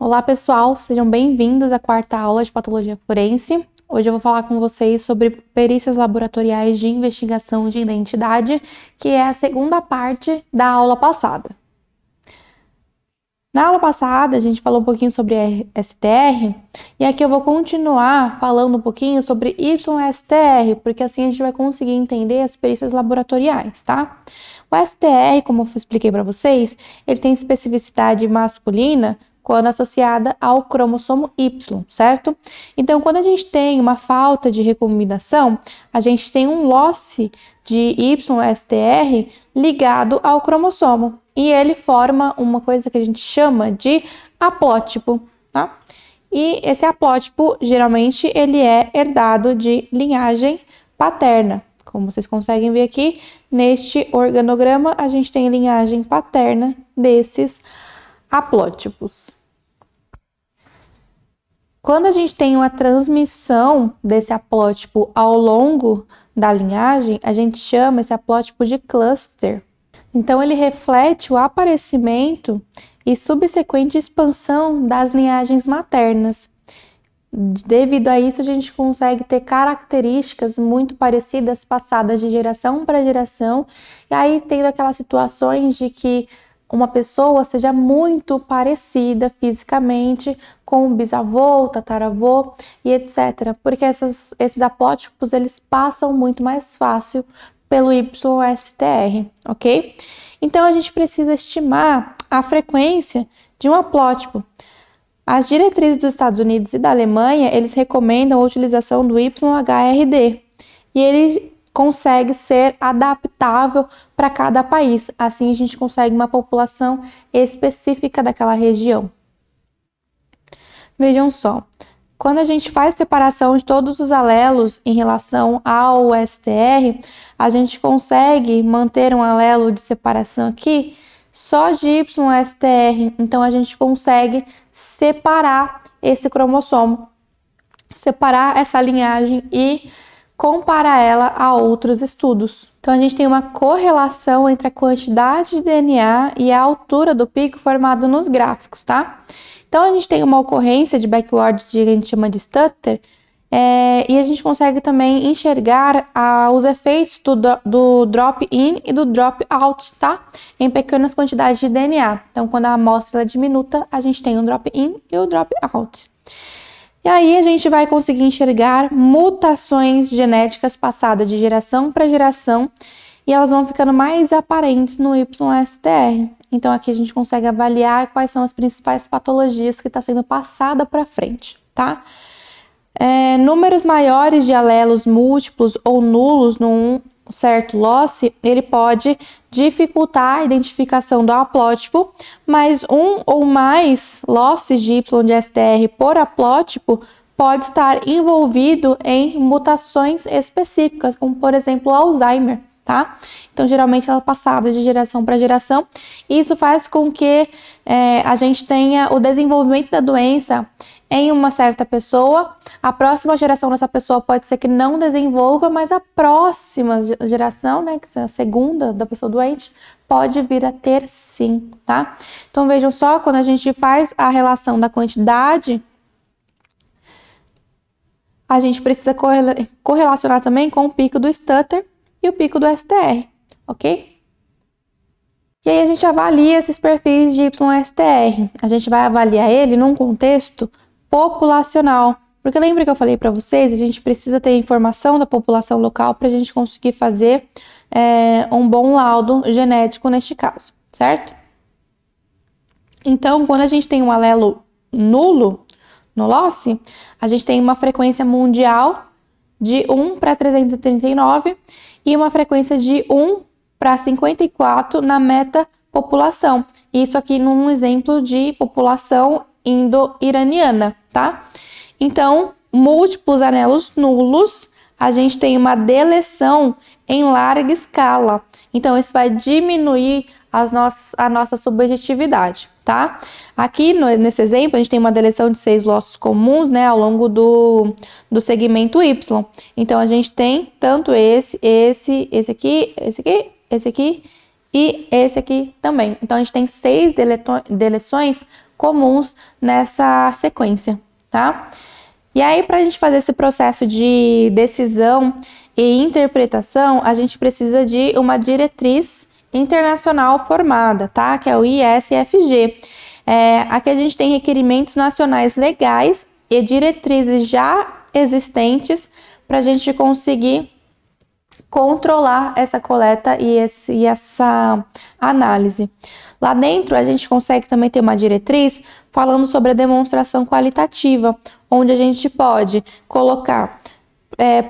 Olá pessoal, sejam bem-vindos à quarta aula de Patologia Forense. Hoje eu vou falar com vocês sobre perícias laboratoriais de investigação de identidade, que é a segunda parte da aula passada. Na aula passada a gente falou um pouquinho sobre STR e aqui eu vou continuar falando um pouquinho sobre YSTR, porque assim a gente vai conseguir entender as perícias laboratoriais, tá? O STR, como eu expliquei para vocês, ele tem especificidade masculina quando associada ao cromossomo Y, certo? Então, quando a gente tem uma falta de recombinação, a gente tem um loss de YSTR ligado ao cromossomo e ele forma uma coisa que a gente chama de haplótipo, tá? E esse haplótipo, geralmente, ele é herdado de linhagem paterna. Como vocês conseguem ver aqui, neste organograma, a gente tem linhagem paterna desses haplótipos. Quando a gente tem uma transmissão desse haplótipo ao longo da linhagem, a gente chama esse haplótipo de cluster. Então, ele reflete o aparecimento e subsequente expansão das linhagens maternas. Devido a isso, a gente consegue ter características muito parecidas passadas de geração para geração, e aí tendo aquelas situações de que uma pessoa seja muito parecida fisicamente com o bisavô, o tataravô e etc. Porque esses haplótipos, eles passam muito mais fácil pelo YSTR, ok? Então, a gente precisa estimar a frequência de um haplótipo. As diretrizes dos Estados Unidos e da Alemanha, eles recomendam a utilização do YHRD. E ele consegue ser adaptável para cada país. Assim, a gente consegue uma população específica daquela região. Vejam só, quando a gente faz separação de todos os alelos em relação ao STR, a gente consegue manter um alelo de separação aqui só de YSTR. Então, a gente consegue separar esse cromossomo, separar essa linhagem e comparar ela a outros estudos. Então, a gente tem uma correlação entre a quantidade de DNA e a altura do pico formado nos gráficos, tá? Então, a gente tem uma ocorrência de backward que a gente chama de stutter, e a gente consegue também enxergar os efeitos do drop-in e do drop-out, tá? Em pequenas quantidades de DNA. Então, quando a amostra é diminuta, a gente tem um drop-in e o drop-out. E aí a gente vai conseguir enxergar mutações genéticas passadas de geração para geração e elas vão ficando mais aparentes no YSTR. Então aqui a gente consegue avaliar quais são as principais patologias que está sendo passada para frente, tá? Números maiores de alelos múltiplos ou nulos num certo loss, ele pode dificultar a identificação do haplótipo, mas um ou mais losses de YSTR por haplótipo pode estar envolvido em mutações específicas, como por exemplo o Alzheimer, tá? Então, geralmente ela é passada de geração para geração, e isso faz com que a gente tenha o desenvolvimento da doença em uma certa pessoa. A próxima geração dessa pessoa pode ser que não desenvolva, mas a próxima geração, né, que é a segunda da pessoa doente, pode vir a ter sim, tá? Então, vejam só, quando a gente faz a relação da quantidade, a gente precisa correlacionar também com o pico do stutter e o pico do STR, ok? E aí a gente avalia esses perfis de YSTR. A gente vai avaliar ele num contexto populacional. Porque lembra que eu falei para vocês, a gente precisa ter informação da população local para a gente conseguir fazer um bom laudo genético neste caso, certo? Então, quando a gente tem um alelo nulo no loss, a gente tem uma frequência mundial de 1 para 339 e uma frequência de 1 para 54 na meta-população. Isso aqui num exemplo de população indo-iraniana, tá? Então, múltiplos anelos nulos, a gente tem uma deleção em larga escala. Então, isso vai diminuir a nossa subjetividade, tá? Aqui, nesse exemplo, a gente tem uma deleção de 6 lossos comuns, né, ao longo do segmento Y. Então, a gente tem tanto esse aqui e esse aqui também. Então, a gente tem 6 deleções comuns nessa sequência, tá? E aí, para a gente fazer esse processo de decisão e interpretação, a gente precisa de uma diretriz internacional formada, tá? Que é o ISFG. Aqui a gente tem requerimentos nacionais legais e diretrizes já existentes para a gente conseguir controlar essa coleta e essa análise. Lá dentro, a gente consegue também ter uma diretriz falando sobre a demonstração qualitativa, onde a gente pode colocar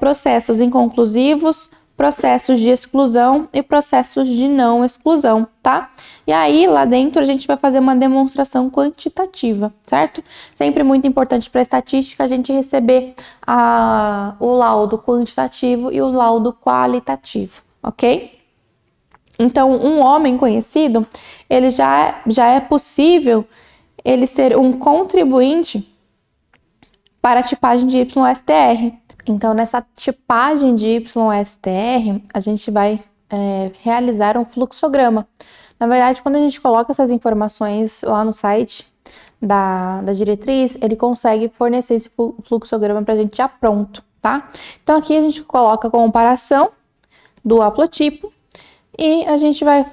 processos inconclusivos, processos de exclusão e processos de não exclusão, tá? E aí, lá dentro, a gente vai fazer uma demonstração quantitativa, certo? Sempre muito importante para a estatística a gente receber o laudo quantitativo e o laudo qualitativo, ok? Então, um homem conhecido, ele já é possível ele ser um contribuinte para a tipagem de YSTR. Então, nessa tipagem de YSTR, a gente vai realizar um fluxograma. Na verdade, quando a gente coloca essas informações lá no site da diretriz, ele consegue fornecer esse fluxograma para a gente já pronto, tá? Então, aqui a gente coloca a comparação do haplotipo e a gente vai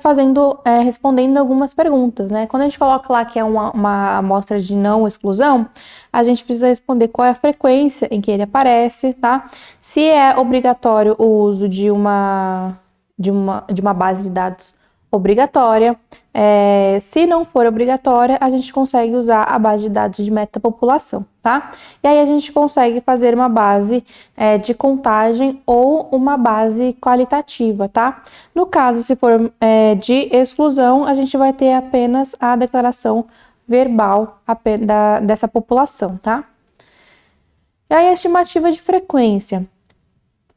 respondendo algumas perguntas, né? Quando a gente coloca lá que é uma amostra de não exclusão, a gente precisa responder qual é a frequência em que ele aparece, tá? Se é obrigatório o uso de uma base de dados obrigatória. Se não for obrigatória, a gente consegue usar a base de dados de metapopulação, tá? E aí a gente consegue fazer uma base de contagem ou uma base qualitativa, tá? No caso, se for de exclusão, a gente vai ter apenas a declaração verbal dessa população, tá? E aí a estimativa de frequência.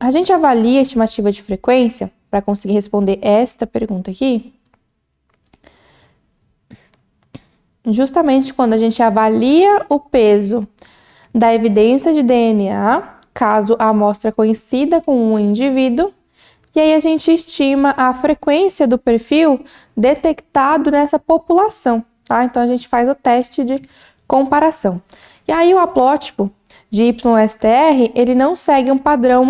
A gente avalia a estimativa de frequência para conseguir responder esta pergunta aqui, justamente quando a gente avalia o peso da evidência de DNA, caso a amostra coincida com um indivíduo, e aí a gente estima a frequência do perfil detectado nessa população, tá? Então a gente faz o teste de comparação. E aí o haplótipo de YSTR, ele não segue um padrão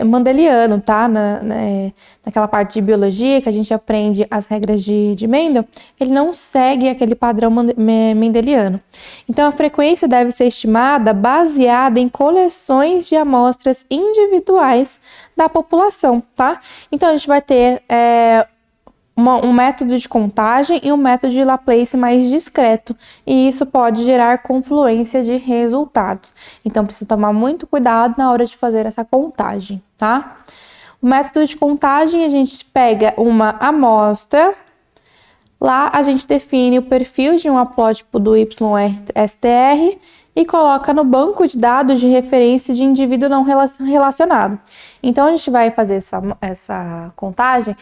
mendeliano, tá? Naquela parte de biologia que a gente aprende as regras de Mendel, ele não segue aquele padrão mendeliano. Então, a frequência deve ser estimada baseada em coleções de amostras individuais da população, tá? Então, a gente vai ter um método de contagem e um método de Laplace mais discreto, e isso pode gerar confluência de resultados. Então, precisa tomar muito cuidado na hora de fazer essa contagem, tá? O método de contagem, a gente pega uma amostra, lá a gente define o perfil de um haplótipo do YSTR e coloca no banco de dados de referência de indivíduo não relacionado. Então, a gente vai fazer essa contagem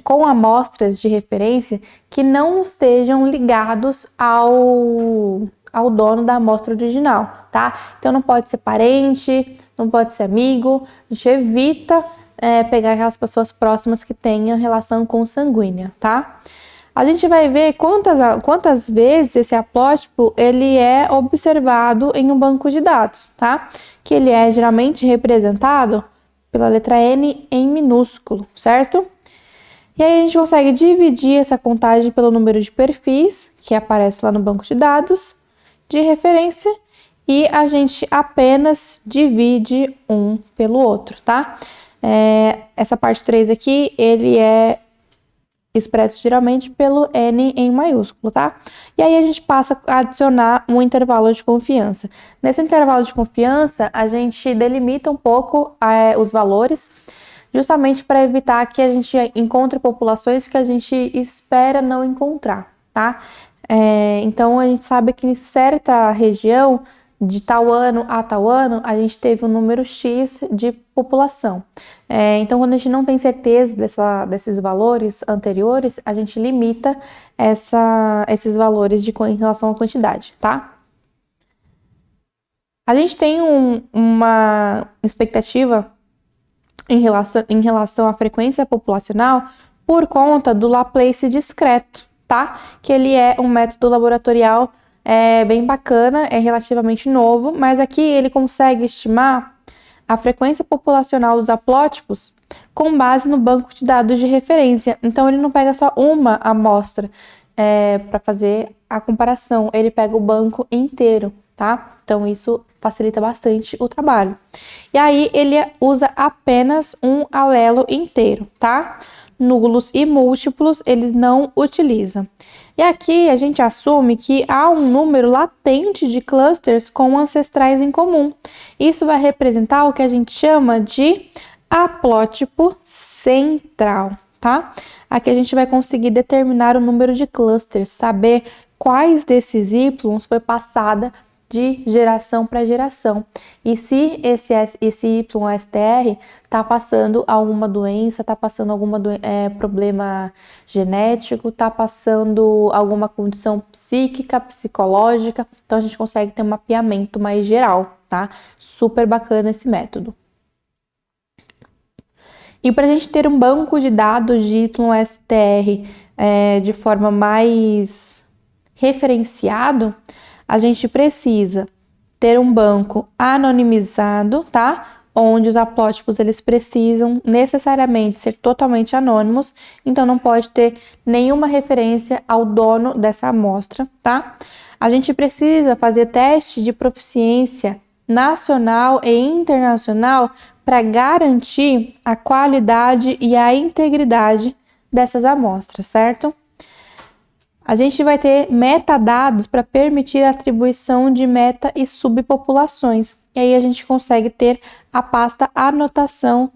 com amostras de referência que não estejam ligados ao dono da amostra original, tá? Então, não pode ser parente, não pode ser amigo, a gente evita pegar aquelas pessoas próximas que tenham relação consanguínea, tá? A gente vai ver quantas vezes esse haplótipo ele é observado em um banco de dados, tá? Que ele é geralmente representado pela letra N em minúsculo, certo? E aí a gente consegue dividir essa contagem pelo número de perfis que aparece lá no banco de dados de referência e a gente apenas divide um pelo outro, tá? Essa parte 3 aqui, ele é expresso geralmente pelo N em maiúsculo, tá? E aí a gente passa a adicionar um intervalo de confiança. Nesse intervalo de confiança, a gente delimita um pouco os valores, justamente para evitar que a gente encontre populações que a gente espera não encontrar, tá? Então, a gente sabe que em certa região, de tal ano a tal ano, a gente teve um número X de população. Então, quando a gente não tem certeza desses valores anteriores, a gente limita esses valores em relação à quantidade, tá? A gente tem uma expectativa em relação à frequência populacional por conta do Laplace discreto, tá? Que ele é um método laboratorial bem bacana, é relativamente novo, mas aqui ele consegue estimar a frequência populacional dos haplótipos com base no banco de dados de referência. Então, ele não pega só uma amostra para fazer a comparação, ele pega o banco inteiro, tá? Então, isso facilita bastante o trabalho. E aí, ele usa apenas um alelo inteiro, tá? Nulos e múltiplos, ele não utiliza. E aqui, a gente assume que há um número latente de clusters com ancestrais em comum. Isso vai representar o que a gente chama de haplótipo central, tá? Aqui a gente vai conseguir determinar o número de clusters, saber quais desses Y foi passada de geração para geração. E se esse YSTR está passando alguma doença, está passando algum problema genético, está passando alguma condição psíquica, psicológica, então a gente consegue ter um mapeamento mais geral, tá? Super bacana esse método. E para a gente ter um banco de dados de YSTR de forma mais referenciado, a gente precisa ter um banco anonimizado, tá? Onde os haplótipos eles precisam necessariamente ser totalmente anônimos, então não pode ter nenhuma referência ao dono dessa amostra, tá? A gente precisa fazer teste de proficiência nacional e internacional para garantir a qualidade e a integridade dessas amostras, certo? A gente vai ter metadados para permitir a atribuição de meta e subpopulações. E aí a gente consegue ter a pasta anotação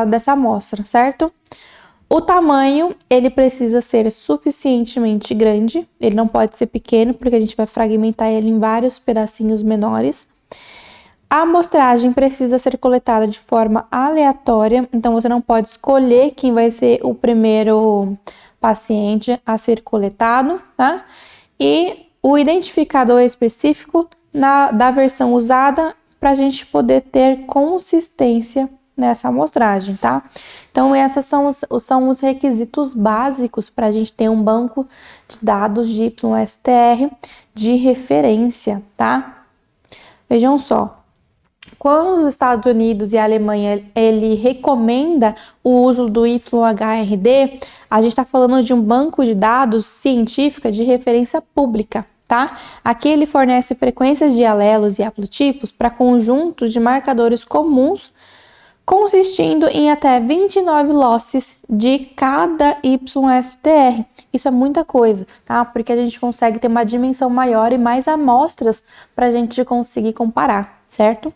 dessa amostra, certo? O tamanho, ele precisa ser suficientemente grande, ele não pode ser pequeno, porque a gente vai fragmentar ele em vários pedacinhos menores. A amostragem precisa ser coletada de forma aleatória, então você não pode escolher quem vai ser o primeiro paciente a ser coletado, tá? E o identificador específico da versão usada para a gente poder ter consistência nessa amostragem, tá? Então, esses são os requisitos básicos para a gente ter um banco de dados de YSTR de referência, tá? Vejam só. Quando os Estados Unidos e a Alemanha ele recomenda o uso do YHRD, a gente está falando de um banco de dados científica de referência pública, tá? Aqui ele fornece frequências de alelos e haplotipos para conjuntos de marcadores comuns, consistindo em até 29 losses de cada YSTR. Isso é muita coisa, tá? Porque a gente consegue ter uma dimensão maior e mais amostras para a gente conseguir comparar, certo?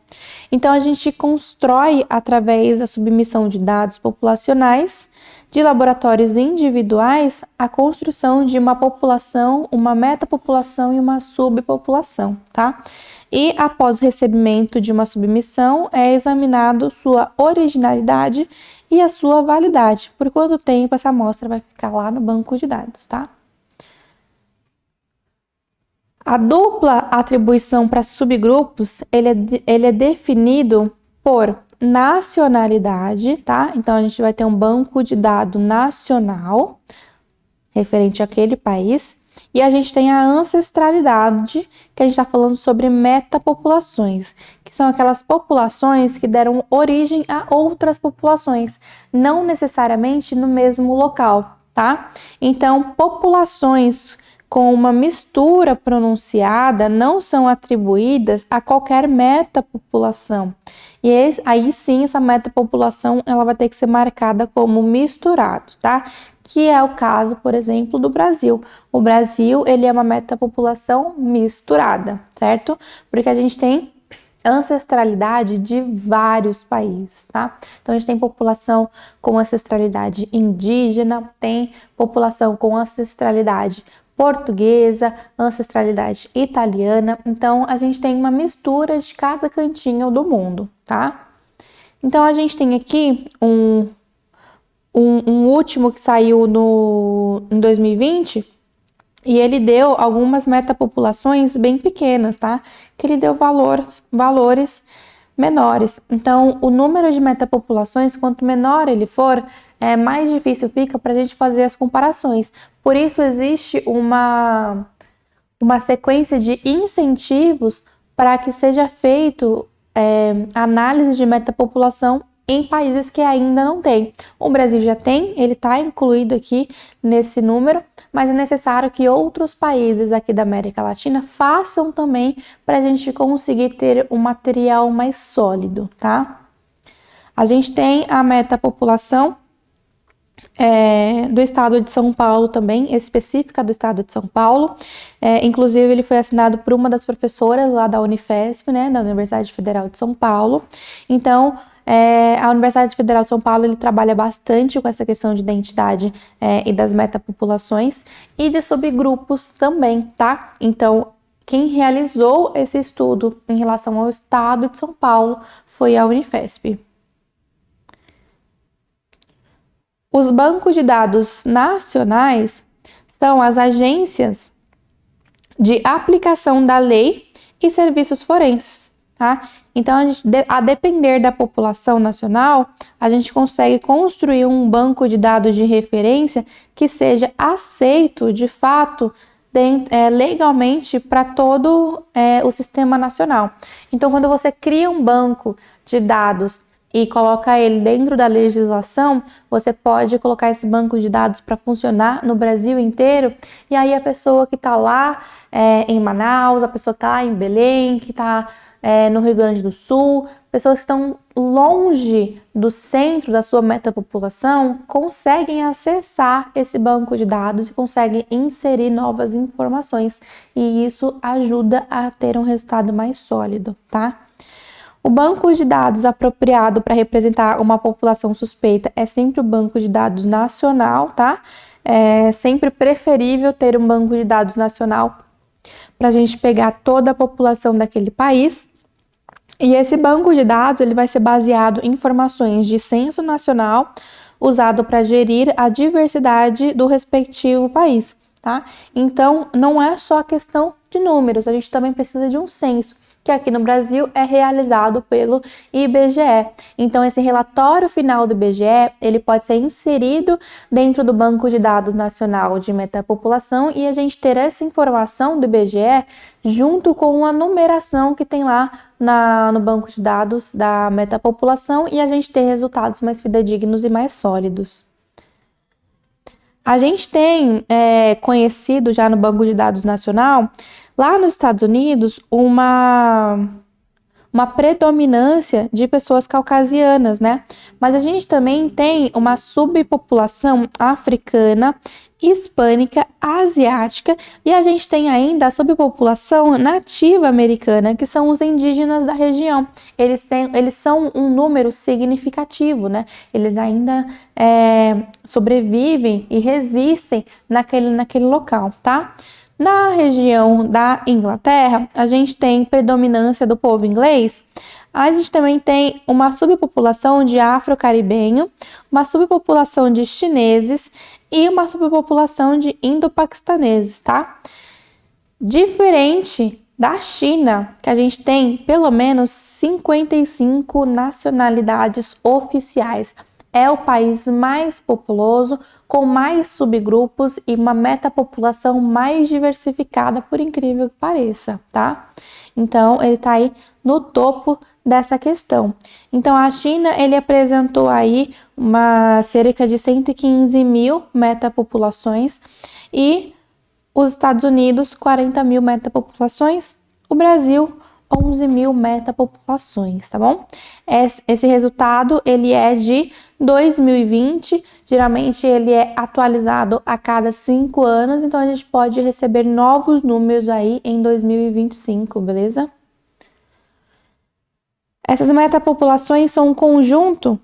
Então, a gente constrói, através da submissão de dados populacionais de laboratórios individuais, a construção de uma população, uma metapopulação e uma subpopulação, tá? E após o recebimento de uma submissão, é examinado sua originalidade e a sua validade. Por quanto tempo essa amostra vai ficar lá no banco de dados, tá? A dupla atribuição para subgrupos, ele é definido por nacionalidade, tá? Então, a gente vai ter um banco de dados nacional, referente àquele país, e a gente tem a ancestralidade, que a gente está falando sobre metapopulações, que são aquelas populações que deram origem a outras populações, não necessariamente no mesmo local, tá? Então, populações com uma mistura pronunciada não são atribuídas a qualquer metapopulação. E aí sim, essa metapopulação ela vai ter que ser marcada como misturado, tá? Que é o caso, por exemplo, do Brasil. O Brasil, ele é uma metapopulação misturada, certo? Porque a gente tem ancestralidade de vários países, tá? Então, a gente tem população com ancestralidade indígena, tem população com ancestralidade portuguesa, ancestralidade italiana. Então, a gente tem uma mistura de cada cantinho do mundo, tá? Então, a gente tem aqui um último que saiu em 2020 e ele deu algumas metapopulações bem pequenas, tá? Que ele deu valores menores. Então, o número de metapopulações, quanto menor ele for, mais difícil fica para a gente fazer as comparações. Por isso existe uma sequência de incentivos para que seja feito análise de metapopulação em países que ainda não tem. O Brasil já tem, ele está incluído aqui nesse número, mas é necessário que outros países aqui da América Latina façam também para a gente conseguir ter um material mais sólido, tá? A gente tem a metapopulação do estado de São Paulo também, específica do estado de São Paulo. Inclusive, ele foi assinado por uma das professoras lá da Unifesp, né, da Universidade Federal de São Paulo. Então, a Universidade Federal de São Paulo, ele trabalha bastante com essa questão de identidade e das metapopulações e de subgrupos também, tá? Então, quem realizou esse estudo em relação ao estado de São Paulo foi a Unifesp. Os bancos de dados nacionais são as agências de aplicação da lei e serviços forenses, tá? Então, a depender da população nacional, a gente consegue construir um banco de dados de referência que seja aceito, de fato, legalmente para todo o sistema nacional. Então, quando você cria um banco de dados e coloca ele dentro da legislação, você pode colocar esse banco de dados para funcionar no Brasil inteiro, e aí a pessoa que está lá em Manaus, a pessoa que está lá em Belém, que está no Rio Grande do Sul, pessoas que estão longe do centro da sua metapopulação, conseguem acessar esse banco de dados e conseguem inserir novas informações, e isso ajuda a ter um resultado mais sólido, tá? O banco de dados apropriado para representar uma população suspeita é sempre o banco de dados nacional, tá? É sempre preferível ter um banco de dados nacional para a gente pegar toda a população daquele país. E esse banco de dados ele vai ser baseado em informações de censo nacional, usado para gerir a diversidade do respectivo país, tá? Então, não é só questão de números, a gente também precisa de um censo, que aqui no Brasil é realizado pelo IBGE. Então, esse relatório final do IBGE, ele pode ser inserido dentro do Banco de Dados Nacional de Metapopulação e a gente ter essa informação do IBGE junto com a numeração que tem lá no Banco de Dados da Metapopulação e a gente ter resultados mais fidedignos e mais sólidos. A gente tem conhecido já no Banco de Dados Nacional, lá nos Estados Unidos, uma predominância de pessoas caucasianas, né? Mas a gente também tem uma subpopulação africana, hispânica, asiática e a gente tem ainda a subpopulação nativa americana, que são os indígenas da região. Eles são um número significativo, né? Eles ainda sobrevivem e resistem naquele local, tá? Na região da Inglaterra, a gente tem predominância do povo inglês. A gente também tem uma subpopulação de afro-caribenho, uma subpopulação de chineses e uma subpopulação de indo-paquistaneses, tá? Diferente da China, que a gente tem pelo menos 55 nacionalidades oficiais. É o país mais populoso, com mais subgrupos e uma metapopulação mais diversificada, por incrível que pareça, tá? Então, ele tá aí no topo dessa questão. Então, a China, ele apresentou aí cerca de 115 mil metapopulações e os Estados Unidos, 40 mil metapopulações, o Brasil, 11 mil metapopulações, tá bom? Esse resultado, ele é de 2020, geralmente ele é atualizado a cada 5 anos, então a gente pode receber novos números aí em 2025, beleza? Essas metapopulações são um conjunto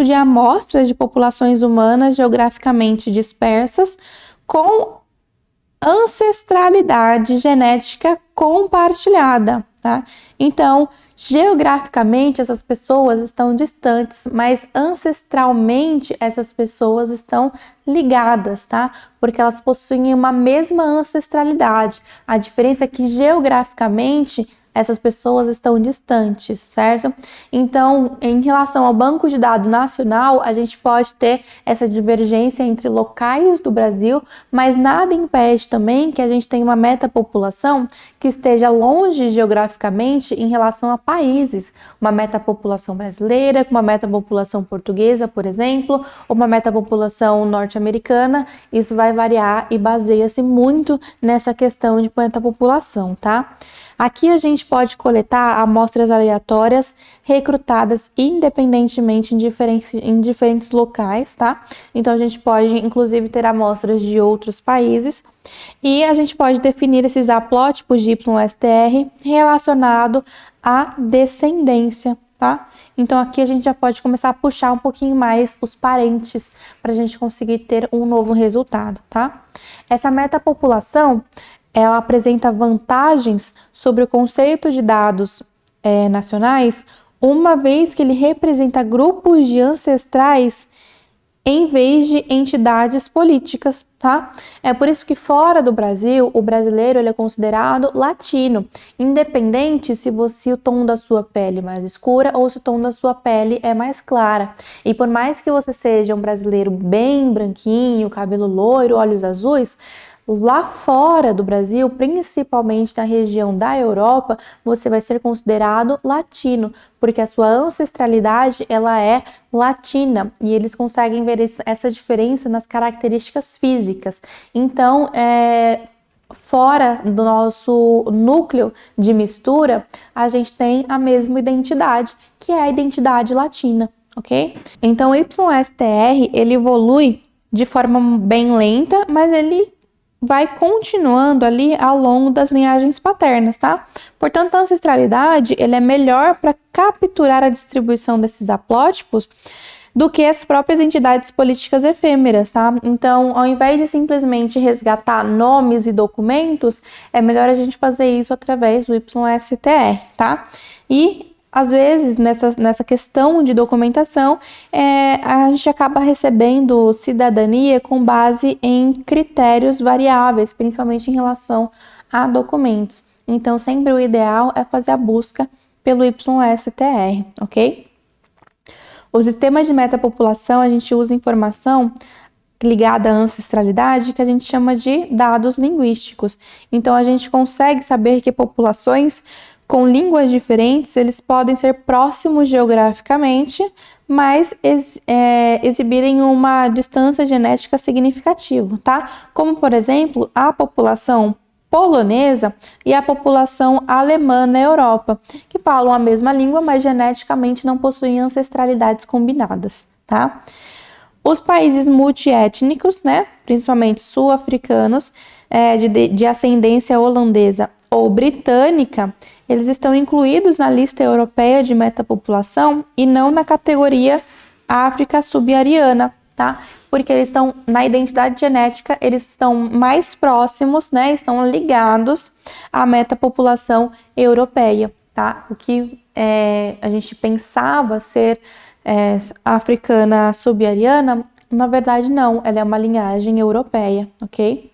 de amostras de populações humanas geograficamente dispersas com ancestralidade genética compartilhada, tá? Então, geograficamente essas pessoas estão distantes, mas ancestralmente essas pessoas estão ligadas, tá? Porque elas possuem uma mesma ancestralidade. A diferença é que geograficamente essas pessoas estão distantes, certo? Então, em relação ao banco de dados nacional, a gente pode ter essa divergência entre locais do Brasil, mas nada impede também que a gente tenha uma metapopulação que esteja longe geograficamente em relação a países, uma metapopulação brasileira, uma metapopulação portuguesa, por exemplo, ou uma metapopulação norte-americana. Isso vai variar e baseia-se muito nessa questão de metapopulação, tá? Aqui a gente pode coletar amostras aleatórias recrutadas independentemente em diferentes locais, tá? Então a gente pode inclusive ter amostras de outros países e a gente pode definir esses haplótipos de YSTR relacionado à descendência, tá? Então aqui a gente já pode começar a puxar um pouquinho mais os parentes para a gente conseguir ter um novo resultado, tá? Essa metapopulação, ela apresenta vantagens sobre o conceito de dados nacionais, uma vez que ele representa grupos de ancestrais em vez de entidades políticas, tá? É por isso que fora do Brasil, o brasileiro ele é considerado latino, independente se o tom da sua pele é mais escura ou se o tom da sua pele é mais clara. E por mais que você seja um brasileiro bem branquinho, cabelo loiro, olhos azuis, lá fora do Brasil, principalmente na região da Europa, você vai ser considerado latino, porque a sua ancestralidade ela é latina e eles conseguem ver essa diferença nas características físicas. Então, fora do nosso núcleo de mistura, a gente tem a mesma identidade, que é a identidade latina, ok? Então, o YSTR, ele evolui de forma bem lenta, mas ele vai continuando ali ao longo das linhagens paternas, tá? Portanto, a ancestralidade ele é melhor para capturar a distribuição desses haplótipos do que as próprias entidades políticas efêmeras, tá? Então, ao invés de simplesmente resgatar nomes e documentos, é melhor a gente fazer isso através do YSTR, tá? E às vezes, nessa questão de documentação, a gente acaba recebendo cidadania com base em critérios variáveis, principalmente em relação a documentos. Então, sempre o ideal é fazer a busca pelo YSTR, ok? O sistema de metapopulação, a gente usa informação ligada à ancestralidade que a gente chama de dados linguísticos. Então, a gente consegue saber que populações com línguas diferentes, eles podem ser próximos geograficamente, mas exibirem uma distância genética significativa, tá? Como, por exemplo, a população polonesa e a população alemã na Europa, que falam a mesma língua, mas geneticamente não possuem ancestralidades combinadas, tá? Os países multiétnicos, né, principalmente sul-africanos, de ascendência holandesa ou britânica, eles estão incluídos na lista europeia de metapopulação e não na categoria África subsaariana, tá? Porque eles estão na identidade genética, eles estão mais próximos, né? Estão ligados à metapopulação europeia, tá? O que a gente pensava ser africana subsaariana, na verdade não, ela é uma linhagem europeia, ok?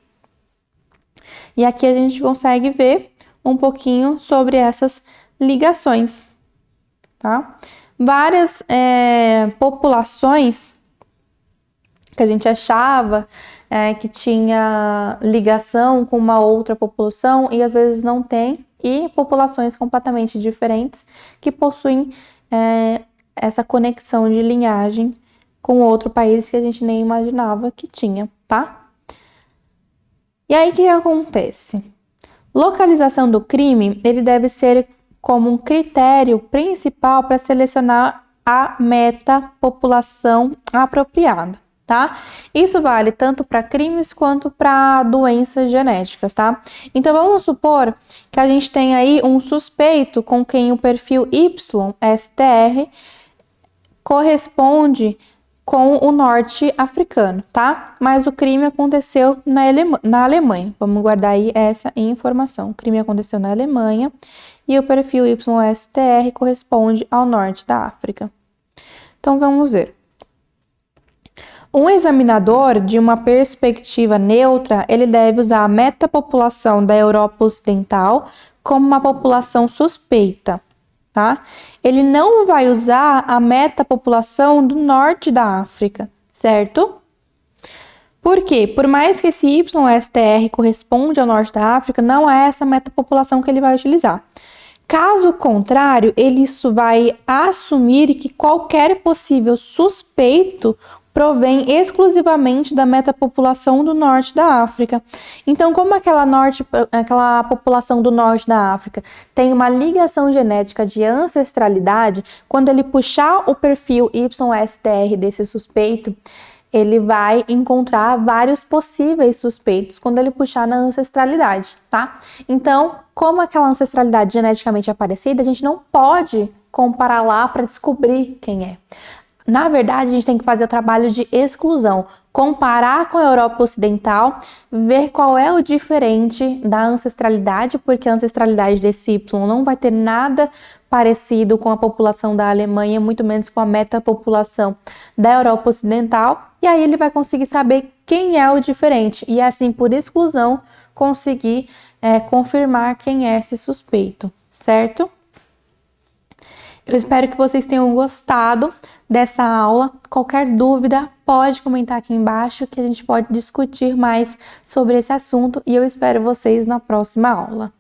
E aqui a gente consegue ver um pouquinho sobre essas ligações, tá? Várias populações que a gente achava que tinha ligação com uma outra população e às vezes não tem, e populações completamente diferentes que possuem essa conexão de linhagem com outro país que a gente nem imaginava que tinha, tá? E aí, o que acontece? Localização do crime, ele deve ser como um critério principal para selecionar a metapopulação apropriada, tá? Isso vale tanto para crimes quanto para doenças genéticas, tá? Então, vamos supor que a gente tem aí um suspeito com quem o perfil YSTR corresponde com o norte africano, tá? Mas o crime aconteceu na Alemanha. Vamos guardar aí essa informação. O crime aconteceu na Alemanha e o perfil YSTR corresponde ao norte da África. Então, vamos ver. Um examinador de uma perspectiva neutra, ele deve usar a metapopulação da Europa Ocidental como uma população suspeita, tá? Ele não vai usar a metapopulação do norte da África, certo? Por quê? Por mais que esse YSTR corresponde ao norte da África, não é essa metapopulação que ele vai utilizar. Caso contrário, ele vai assumir que qualquer possível suspeito provém exclusivamente da metapopulação do norte da África. Então, como aquela população do norte da África tem uma ligação genética de ancestralidade, quando ele puxar o perfil YSTR desse suspeito, ele vai encontrar vários possíveis suspeitos quando ele puxar na ancestralidade, tá? Então, como aquela ancestralidade geneticamente é parecida, a gente não pode comparar lá para descobrir quem é. Na verdade, a gente tem que fazer o trabalho de exclusão, comparar com a Europa Ocidental, ver qual é o diferente da ancestralidade, porque a ancestralidade desse Y não vai ter nada parecido com a população da Alemanha, muito menos com a metapopulação da Europa Ocidental, e aí ele vai conseguir saber quem é o diferente, e assim, por exclusão, conseguir confirmar quem é esse suspeito, certo? Eu espero que vocês tenham gostado dessa aula. Qualquer dúvida, pode comentar aqui embaixo que a gente pode discutir mais sobre esse assunto e eu espero vocês na próxima aula.